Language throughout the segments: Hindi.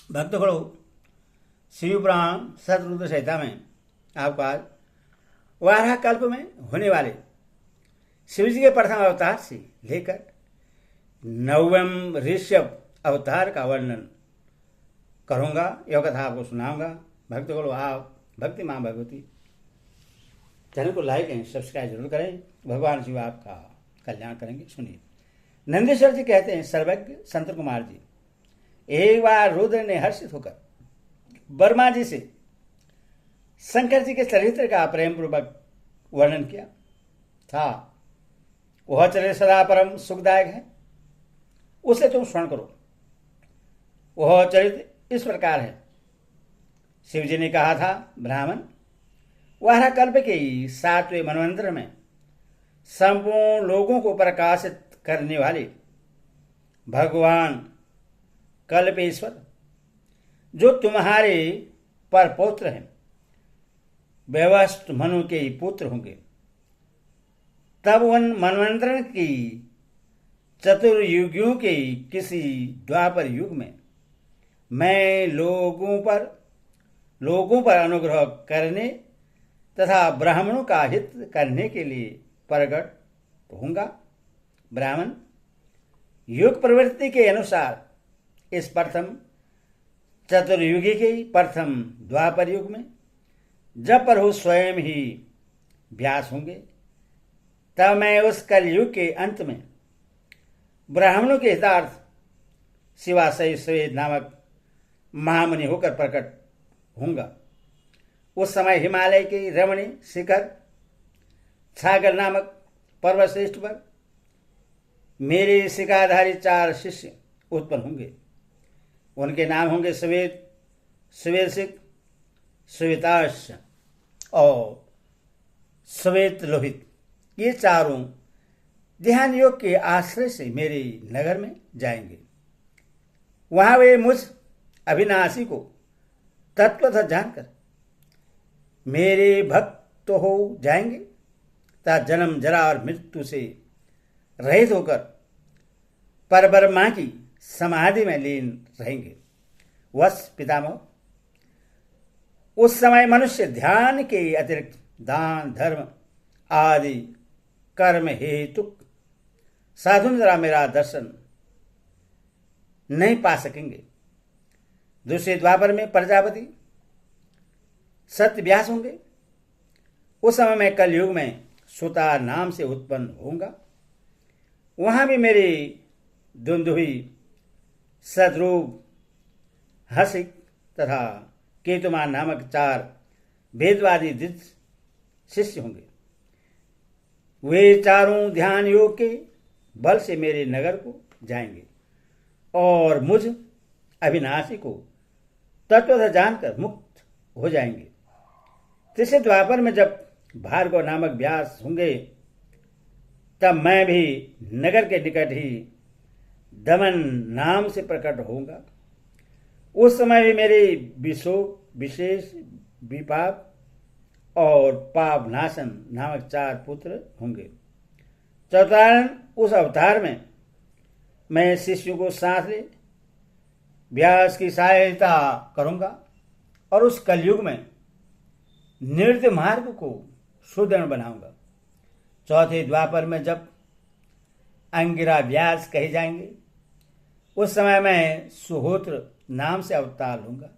भक्तगणों, शिव पुराण शतरुद्र संहिता में आपको आज वाराह कल्प में होने वाले शिव जी के प्रथम अवतार से लेकर नवम ऋषभ अवतार का वर्णन करूंगा। यह कथा आपको सुनाऊंगा। भक्तगणों, आप भक्ति मां भगवती चैनल को लाइक एंड सब्सक्राइब जरूर करें। भगवान शिव आपका कल्याण करेंगे। सुनिए। नंदीश्वर जी कहते हैं, सर्वज्ञ संत कुमार जी, एक बार रुद्र ने हर्षित होकर वर्मा जी से शंकर जी के चरित्र का प्रेम पूर्वक वर्णन किया था। वह चरित्र सदा परम सुखदायक है, उसे तुम स्मरण करो। वह चरित्र इस प्रकार है। शिव जी ने कहा था, ब्राह्मण, वाराह कल्प के 7वें मनवंतर में संपूर्ण लोगों को प्रकाशित करने वाले भगवान कल्पेश्वर जो तुम्हारे परपौत्र हैं, वैवस्वत मनु के पुत्र होंगे। तब उन मनवंतरण की चतुर्युगियों के किसी द्वापर युग में मैं लोगों पर अनुग्रह करने तथा ब्राह्मणों का हित करने के लिए प्रकट होऊंगा। ब्राह्मण, युग प्रवृत्ति के अनुसार इस प्रथम चतुर्युगी के प्रथम द्वापर युग में जब प्रभु स्वयं ही व्यास होंगे, तब मैं उस कलयुग के अंत में ब्राह्मणों के हितार्थ शिवाशय श्वेत नामक महामुनि होकर प्रकट होऊंगा। उस समय हिमालय के रमणीय शिखर छागर नामक पर्वत श्रेष्ठ पर मेरे शिखाधारी 4 शिष्य उत्पन्न होंगे। उनके नाम होंगे श्वेत, श्वेतसिक, श्वेताश्य और श्वेत लोहित। ये चारों ध्यान योग के आश्रय से मेरे नगर में जाएंगे। वहां वे मुझ अविनाशी को तत्वतः जानकर मेरे भक्त तो हो जाएंगे तथा जन्म जरा और मृत्यु से रहित होकर परब्रह्मा की समाधि में लीन रहेंगे। वश पितामह, उस समय मनुष्य ध्यान के अतिरिक्त दान धर्म आदि कर्म हेतु साधु जरा मेरा दर्शन नहीं पा सकेंगे। दूसरे द्वापर में प्रजापति सत्य व्यास होंगे। उस समय मैं कलयुग में सुता नाम से उत्पन्न होऊंगा। वहां भी मेरे दुंदुही, सद्रूप, हसिक तथा केतुमान नामक 4 भेदवादी दिव्य शिष्य होंगे। वे चारों ध्यान योग के बल से मेरे नगर को जाएंगे और मुझ अविनाशी को तत्वतः जानकर मुक्त हो जाएंगे। तीसरे द्वापर में जब भार्गव नामक व्यास होंगे, तब मैं भी नगर के निकट ही दमन नाम से प्रकट होऊंगा। उस समय भी मेरे विशेष विपाप और पाप नाशन नामक 4 पुत्र होंगे। चौथारण उस अवतार में मैं शिष्यों को साथ ले व्यास की सहायता करूंगा और उस कलयुग में नृत्य मार्ग को सुदृढ़ बनाऊंगा। चौथे द्वापर में जब अंगिरा व्यास कहे जाएंगे, उस समय मैं सुहोत्र नाम से अवतार लूंगा।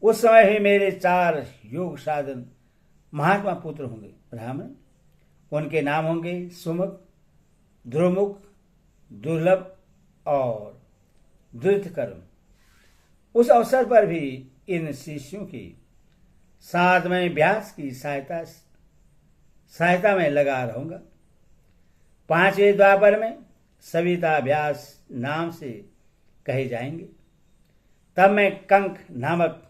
उस समय ही मेरे 4 योग साधन महात्मा पुत्र होंगे। ब्राह्मण, उनके नाम होंगे सुमुख, ध्रुमुख, दुर्लभ और द्वितकर्म। उस अवसर पर भी इन शिष्यों की साथ में व्यास की सहायता में लगा रहूंगा। 5वें द्वापर में सविता व्यास नाम से कहे जाएंगे। तब मैं कंक नामक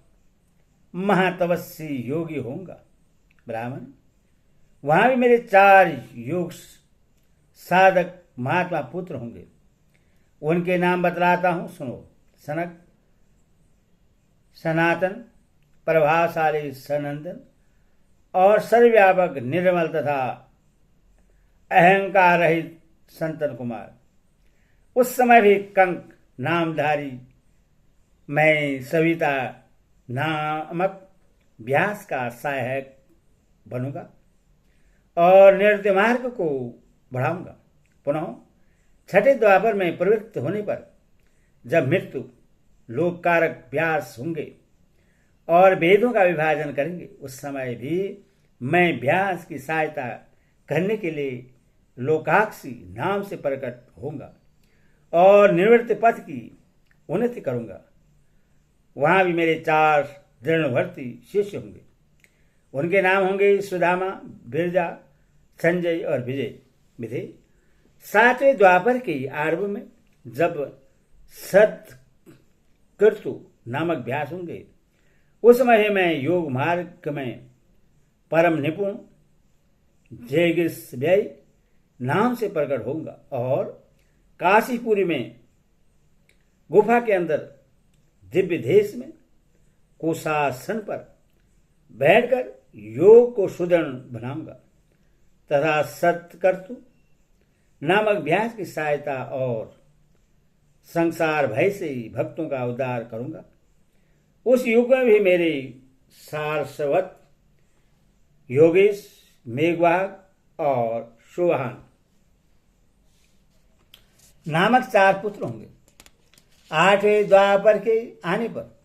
महातपस्वी योगी होऊंगा। ब्राह्मण, वहां भी मेरे 4 योग साधक महात्मा पुत्र होंगे। उनके नाम बतलाता हूं, सुनो। सनक, सनातन, प्रभावशाली सनंदन और सर्वव्यापक निर्मल तथा अहंकार रहित संतन कुमार। उस समय भी कंक नामधारी मैं सविता नामक व्यास का सहायक बनूंगा और निर्णय मार्ग को बढ़ाऊंगा। पुनः छठे द्वापर में प्रवृत्त होने पर जब मृत्यु लोककारक व्यास होंगे और वेदों का विभाजन करेंगे, उस समय भी मैं व्यास की सहायता करने के लिए लोकाक्षी नाम से प्रकट होऊंगा और निवृत्ति पथ की उन्नति करूंगा। वहां भी मेरे 4 दृढ़वर्ती शिष्य होंगे। उनके नाम होंगे सुदामा, बिरजा, संजय और विजय। 7वें द्वापर के आरंभ में जब सत्कृतु नामक व्यास होंगे, उस समय मैं योग मार्ग में परम निपुण जयगिस्व्यय नाम से प्रकट होऊंगा और काशीपुरी में गुफा के अंदर दिव्य देश में कुशासन पर बैठकर योग को सुदृढ़ बनाऊंगा तथा सत्कर्तु नामक व्यास की सहायता और संसार भय से ही भक्तों का उद्धार करूंगा। उस युग में भी मेरे सारस्वत, योगेश, मेघवाहक और सुवाहन नामक 4 पुत्र होंगे। 8वें द्वापर के आने पर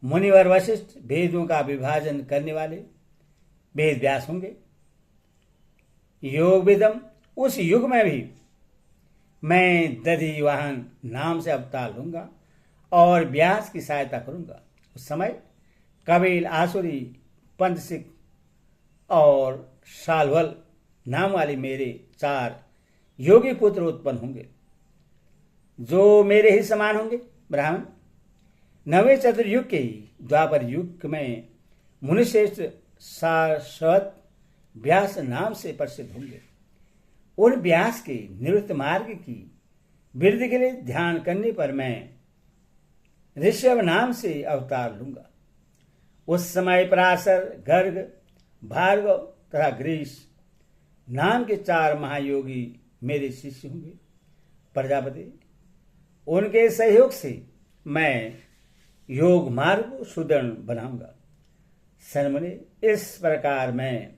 मुनिवर वशिष्ठ वेदों का विभाजन करने वाले वेद व्यास होंगे। योग विदम उस युग में भी मैं दधि वाहन नाम से अवतार लूंगा और व्यास की सहायता करूंगा। उस समय कबील, आसुरी, पंचसिक और सालवल नाम वाले मेरे 4 योगी पुत्र उत्पन्न होंगे जो मेरे ही समान होंगे। ब्राह्मण 9वें चतुर्युग के ही द्वापर युग में मुनिश्रेष्ठ शाश्वत व्यास नाम से प्रसिद्ध होंगे। उन व्यास के निवृत्त मार्ग की वृद्धि के लिए ध्यान करने पर मैं ऋषभ नाम से अवतार लूंगा। उस समय पराशर, गर्ग, भार्गव तथा ग्रीस नाम के 4 महायोगी मेरे शिष्य होंगे। प्रजापति उनके सहयोग से मैं योग मार्ग को सुदृढ़ बनाऊंगा। सन्मुनि इस प्रकार मैं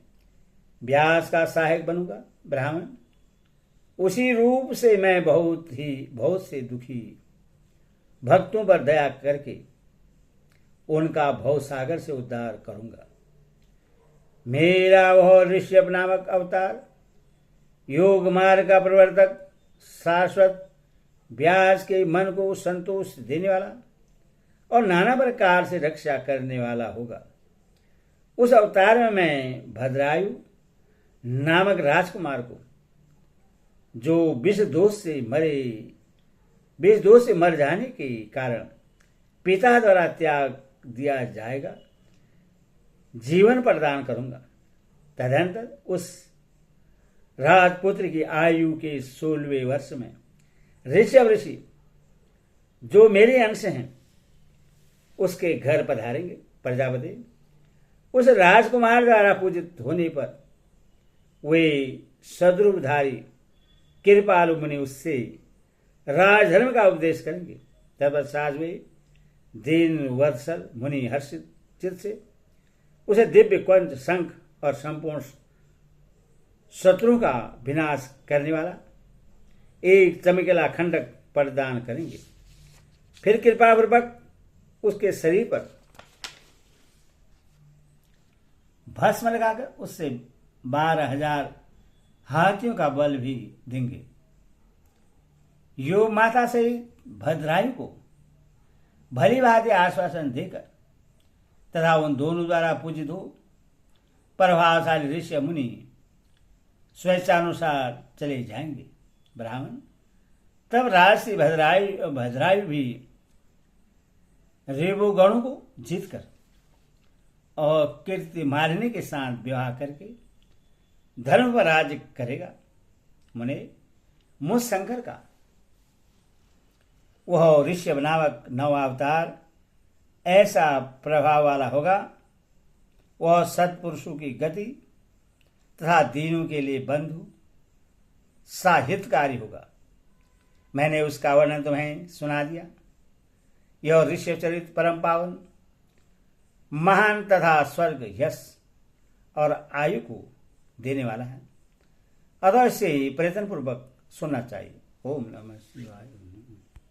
व्यास का सहायक बनूंगा। ब्राह्मण उसी रूप से मैं बहुत से दुखी भक्तों पर दया करके उनका भव सागर से उद्धार करूंगा। मेरा वह ऋषभ नामक अवतार योग मार्ग का प्रवर्तक, शाश्वत व्यास के मन को संतोष देने वाला और नाना प्रकार से रक्षा करने वाला होगा। उस अवतार में मैं भद्रायु नामक राजकुमार को, जो विष दोष से मर जाने के कारण पिता द्वारा त्याग दिया जाएगा, जीवन प्रदान करूंगा। तदनंतर उस राजपुत्र की आयु के 16वें वर्ष में ऋषभ ऋषि, जो मेरे अंश हैं, उसके घर पधारेंगे। प्रजापति उस राजकुमार द्वारा पूजित होने पर वे सद्रूपधारी कृपालु मुनि उससे राजधर्म का उपदेश करेंगे। तत्पश्चात वे दीन वत्सल मुनि हर्षित चित्त से उसे दिव्य कंच, शंख और संपूर्ण शत्रु का विनाश करने वाला एक चमकीला खंडक प्रदान करेंगे। फिर कृपापूर्वक उसके शरीर पर भस्म लगाकर उससे 12,000 हाथियों का बल भी देंगे। योग माता से भद्रायु को भली भांति आश्वासन देकर तथा उन दोनों द्वारा पूजित हो प्रभावशाली ऋषि मुनि स्वेच्छानुसार चले जाएंगे। ब्राह्मण तब राजसी भद्रायु भी रेवोगणों को जीतकर और कीर्ति मालिनी के साथ विवाह करके धर्म पर राज्य करेगा। मुने मुझ शंकर का वह ऋषभ नामक नवावतार ऐसा प्रभाव वाला होगा, वह सत्पुरुषों की गति तथा दीनों के लिए बंधु साहित्यकारी होगा। मैंने उसका वर्णन तुम्हें सुना दिया। यह ऋष्य चरित परम पावन, महान तथा स्वर्ग, यश और आयु को देने वाला है। अतः इसे प्रयत्न पूर्वक सुनना चाहिए। ओम नमः शिवाय।